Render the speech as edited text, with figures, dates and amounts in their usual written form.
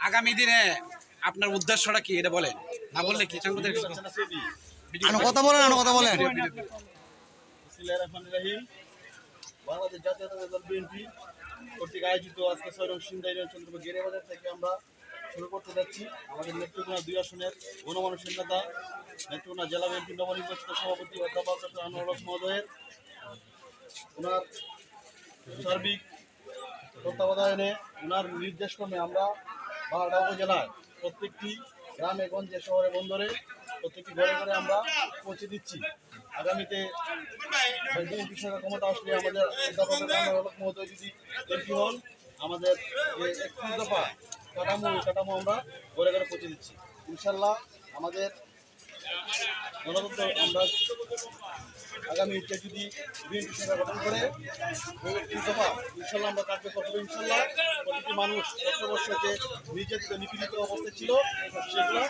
আগামী দিনে আপনার উদ্দেশ্যটা কি এটা বলেন, না বললে কি সাংবাদিক কথা বলেন কথা বলেন। বাংলাদেশ জাতীয়তাবাদী দল বিএনপি কর্তৃক আয়োজিত আজকে 6 নং সিন্দাই চন্দ্রপুর গেরিবাজার থেকে আমরা শুরু করতে যাচ্ছি। আমাদের নেত্রকোনা 2 আসনের গণমানুষের নেতা, নেত্রকোনা জেলা বিএনপি নবনির্বাচিত সভাপতি অধ্যাপক ডক্টর আনোয়ার হক মহোদয়ের ওনার সার্বিক তত্ত্বাবধানে ওনার নির্দেশক্রমে আমরা বারোটা উপজেলায় প্রত্যেকটি গ্রামে গঞ্জে শহরে বন্দরে প্রত্যেকটি ঘরে ঘরে আমরা পৌঁছে দিচ্ছি। আগামীতে বিএনপি সরকার ক্ষমতা আসলে আমাদের অধ্যাপক আনোয়ার হক মহোদয় যদি এমপি হন, আমাদের যে 31 দফা কাঠামো আমরা ঘরে ঘরে পৌঁছে দিচ্ছি। ইনশাল্লাহ আমাদের গণতন্ত্র আমরা আগামীতে যদি বিএনপি সরকার গঠন করে 31 দফা ইনশাল্লাহ আমরা কার্যকর করবো। ইনশাল্লাহ প্রতিটি মানুষ 10 বছর যে নির্যাতিত নিপীড়িত অবস্থায় ছিল সেগুলো